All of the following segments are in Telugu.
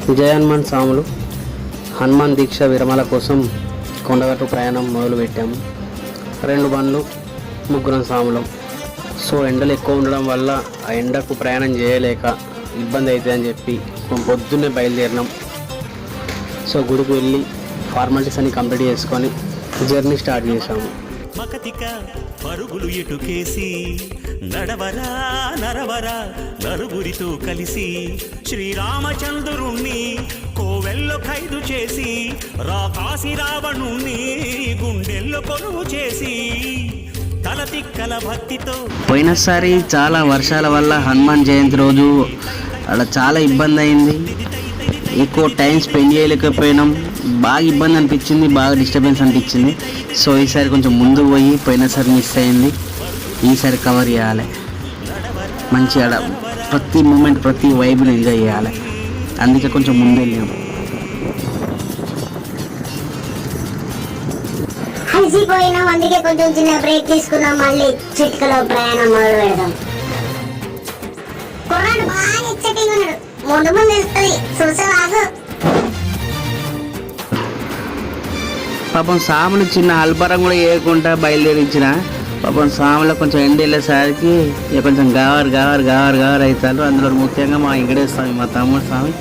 జయ హనుమాన్ స్వాములు హనుమాన్ దీక్ష విరమల కోసం కొండగట్టు ప్రయాణం మొదలుపెట్టాము. 2 బండ్లు, 3 స్వాములం. సో ఎండలు ఎక్కువ ఉండడం వల్ల ఆ ఎండకు ప్రయాణం చేయలేక ఇబ్బంది అవుతుంది అని చెప్పి పొద్దున్నే బయలుదేరినాం. సో గుడికి వెళ్ళి ఫార్మాలిటీస్ అన్ని కంప్లీట్ చేసుకొని జర్నీ స్టార్ట్ చేసాము. మకతిక పరుగులు ఎటుకేసి నడవరా నరవరా నలుగురితో కలిసి శ్రీరామచంద్రుణ్ణి కోవెల్లో ఖైదు చేసి రాకాసి రావణుణ్ణి గుండెల్లో కొలువు చేసి తలతిక్కల భక్తితో. పోయినసారి చాలా వర్షాల వల్ల హనుమాన్ జయంతి రోజు అలా చాలా ఇబ్బంది అయింది. ఎక్కువ టైం స్పెండ్ చేయలేకపోయినాం. బాగా ఇబ్బంది అనిపించింది, బాగా డిస్టర్బెన్స్ అనిపించింది. సో ఈసారి కొంచెం ముందు పోయి పోయినసారి మిస్ అయింది, ఈసారి కవర్ చేయాలి. మంచిగా ప్రతి మూమెంట్ ప్రతి వైబ్ని ఎంజాయ్ చేయాలి. అందుకే కొంచెం ముందు వెళ్ళాము. అలసిపోయినాం, అందుకే కొంచెం చిన్న బ్రేక్ తీసుకున్నాం. మళ్ళీ చిట్కలో ప్రయాణం మొదలు పెడదాం. కుర్రాడు బాగా ఎక్సైటింగ్ ఉన్నాడు. ముందు వెళ్తుంది చూసావాగు. పాపం సాములు చిన్న అల్పరం కూడా వేయకుండా బయలుదేరించిన. పాపం సాములో కొంచెం ఎండ వెళ్ళేసరికి కొంచెం గావర్ అవుతాడు. అందులో ముఖ్యంగా మా వెంకటేశ్వర స్వామి, మా తమ్ముడు స్వామి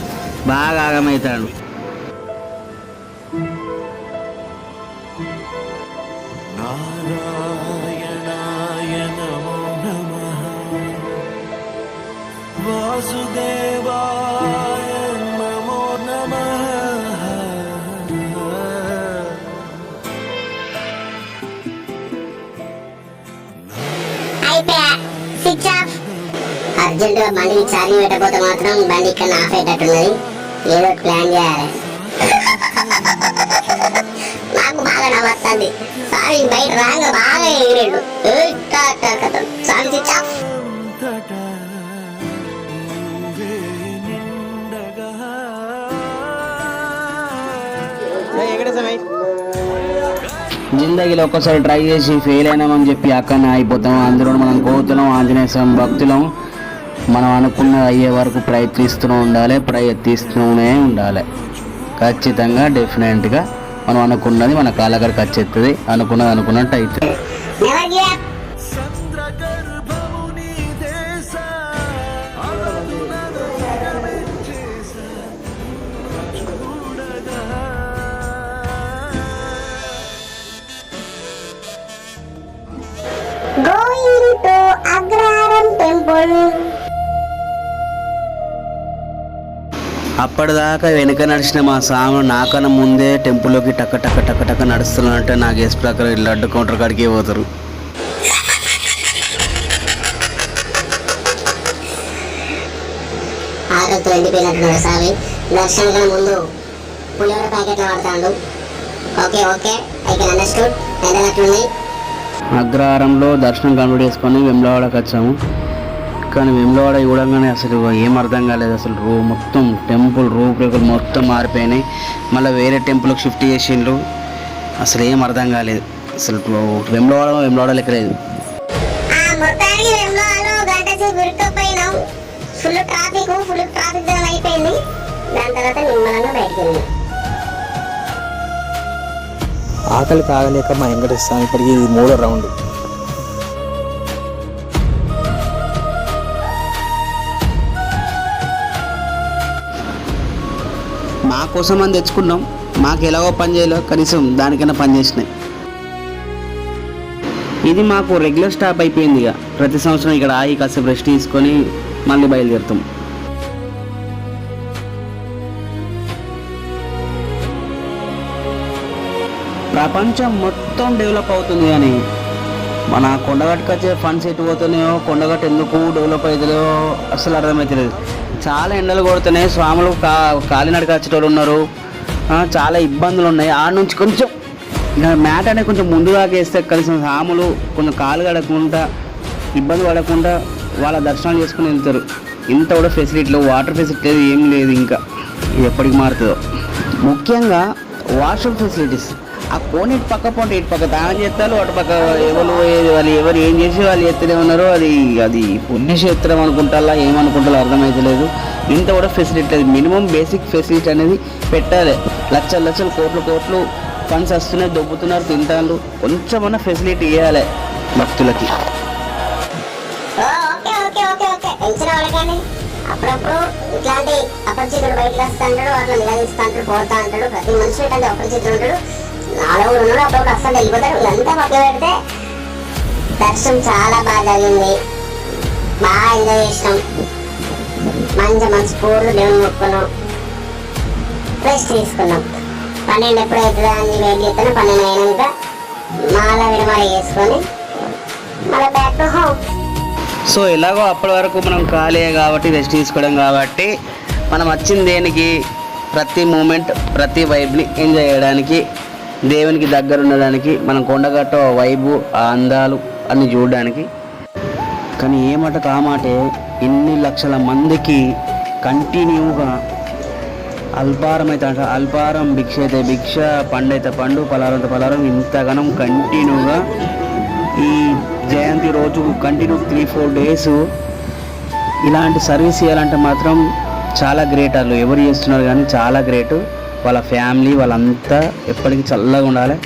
బాగా ఆగమవుతాడు. అర్జెంటుగా బండికి ఛార్జింగ్ పెట్టకపోతే మాత్రం బండి ఇక్కడ ఆఫ్ అయ్యేటట్టున్నది. ఏదో ప్లాన్ చేయాలి. నాకు బాగా నవ్వుతుంది. సారీ బయట రాగా బాగా ఎగిరేడు. Sorry switch off. జిందగీలో ఒక్కసారి ట్రై చేసి ఫెయిల్ అయినామని చెప్పి అక్కడనే అయిపోతాం. అందులో మనం కోతులం, ఆంజనేయ స్వామి భక్తులం. మనం అనుకున్నది అయ్యే వరకు ప్రయత్నిస్తూనే ఉండాలి. ఖచ్చితంగా డెఫినెట్గా మనం అనుకున్నది మన కాళ్ళగడికి వచ్చేస్తుంది. అనుకున్నట్టు అవుతుంది. అప్పటిదాకా వెనుక నడిచిన మా స్వామి నాకన్నా ముందే టెంపుల్లోకి టక్క నడుస్తున్నట్టే నాకు గెస్ ప్రకారం లడ్డు కౌంటర్ కాడికి పోతారు. దర్శనం ముందు పులిహోర ప్యాకెట్లు వాడతాడు. అగ్రహారంలో దర్శనం కంప్లీట్ చేసుకొని వెమ్లవాడకి వచ్చాము. కానీ వెమ్లవాడ చూడంగానే అసలు ఏం అర్థం కాలేదు. అసలు మొత్తం టెంపుల్ రూపురేఖలు మొత్తం మారిపోయినాయి. మళ్ళీ వేరే టెంపుల్కి షిఫ్ట్ చేసిండ్రు. అసలు ఏం అర్థం కాలేదు. అసలు వెమ్లవాడ లెక్క లేదు. ఆకలి కాగలేక మా వెంకటేశ్వర స్వామి ఇప్పటికి ఇది 3వ రౌండ్. మా కోసం అని తెచ్చుకున్నాం. మాకు ఎలాగో పని చేయలేవు, కనీసం దానికైనా పని చేసినాయి. ఇది మాకు రెగ్యులర్ స్టాప్ అయిపోయింది. ఇక ప్రతి సంవత్సరం ఇక్కడ ఆగి కాసేపు రెస్ట్ తీసుకొని మళ్ళీ బయలుదేరుతాం. ప్రపంచం మొత్తం డెవలప్ అవుతుంది కానీ మన కొండగట్టుకు వచ్చే ఫండ్స్ ఎటు పోతున్నాయో, కొండగట్టు ఎందుకు డెవలప్ అవుతుందో అసలు అర్థమవుతలేదు. చాలా ఎండలు కొడుతున్నాయి. స్వాములు కాలినడక వచ్చేటోళ్ళు ఉన్నారు. చాలా ఇబ్బందులు ఉన్నాయి. ఆడ నుంచి కొంచెం మ్యాట్ అనేది కొంచెం ముందుగా వేస్తే కలిసిన స్వాములు కొంచెం కాలు కడకుండా ఇబ్బంది పడకుండా వాళ్ళ దర్శనాలు చేసుకుని వెళ్తారు. ఇంత కూడా ఫెసిలిటీ లేవు, వాటర్ ఫెసిలిటీ లేదు, ఏం లేదు. ఇంకా ఎప్పటికి మారుతుందో. ముఖ్యంగా వాష్రూమ్ ఫెసిలిటీస్ ఆ కోని ఇటు పక్క పోంటే ఇటు పక్క తాను చేస్తారు, అటు పక్క వాళ్ళు ఏం చేసి వాళ్ళు చేస్తూనే ఉన్నారు. అది పుణ్యక్షేత్రం అనుకుంటారా ఏమనుకుంటారో అర్థమవుతలేదు. ఇంత కూడా ఫెసిలిటీ లేదు. మినిమం బేసిక్ ఫెసిలిటీ అనేది పెట్టాలి. లక్షలు కోట్లు ఫండ్స్ వస్తున్నాయి, దొబ్బుతున్నారు, తింటారు. కొంచెమన్నా ఫెసిలిటీ ఇవ్వాలి భక్తులకి. ఓకే ఓకే ఓకే ఓకే పెంచిన వాళ్ళకని అప్పుడప్పుడు ఇట్లాంటి అపరిచితుడు బయటకు వస్తూ ఉంటాడు, అట్లా నిలదీస్తూ ఉంటాడు, పోతా ఉంటాడు. ప్రతి మనిషి ఇట్లాంటి అపరిచితుడు ఉంటాడు, నాలుగు ఉన్నాడు, అప్పుడప్పుడు అస్సలు వెళ్ళిపోతాడు. ఇదంతా పక్క పెడితే దర్శనం చాలా బాగా జరిగింది, బాగా ఎంజాయ్ చేసినాం. మంచి పూలు దేవుని మొక్కున్నాం, రెస్ట్ తీసుకున్నాం. 12 ఎప్పుడైతుందా అని వెయిట్ చేస్తాను. 12 అయినాక మాల విడమల చేసుకొని మళ్ళీ బ్యాక్ టు హోమ్. సో ఎలాగో అప్పటి వరకు మనం ఖాళీ కాబట్టి రెస్ట్ తీసుకోవడం కాబట్టి మనం వచ్చింది దేనికి, ప్రతి మూమెంట్ ప్రతి వైబ్ని ఎంజాయ్ చేయడానికి, దేవునికి దగ్గర ఉండడానికి, మనం కొండగట్ట వైబు ఆ అందాలు అన్ని చూడడానికి. కానీ ఏమాట కామాటే ఇన్ని లక్షల మందికి కంటిన్యూగా అల్పారం అయితే అంట అల్పారం, భిక్ష అయితే భిక్ష, పండు అయితే పండు, పలారం అయితే పలారం, ఇంతగానం కంటిన్యూగా ఈ జయంతి రోజు కంటిన్యూ 3-4 డేస్ ఇలాంటి సర్వీస్ చేయాలంటే మాత్రం చాలా గ్రేట్. వాళ్ళు ఎవరు చేస్తున్నారు కానీ చాలా గ్రేట్. వాళ్ళ ఫ్యామిలీ వాళ్ళంతా ఎప్పటికీ చల్లగా ఉండాలి.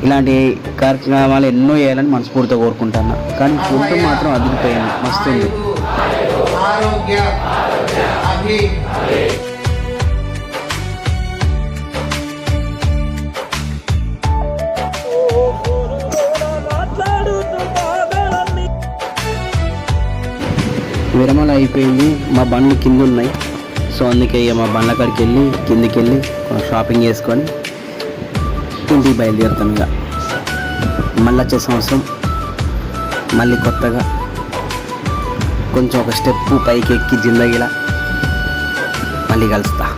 ఇలాంటి కార్యక్రమాలు ఎన్నో చేయాలని మనస్ఫూర్తిగా కోరుకుంటున్నా. కానీ ఫుడ్ మాత్రం అదిరిపోయింది, మస్తుంది. విరమణ అయిపోయింది, మా బండ్లు కింద ఉన్నాయి. సో అందుకే ఇక మా బండ్ల కాడికి వెళ్ళి కిందికి వెళ్ళి షాపింగ్ చేసుకొని ఇంటికి బయలుదేరుతాం. ఇక మళ్ళీ వచ్చే సంవత్సరం మళ్ళీ కొత్తగా కొంచెం ఒక స్టెప్పు పైకి ఎక్కి జిందగీలా మళ్ళీ కలుస్తా.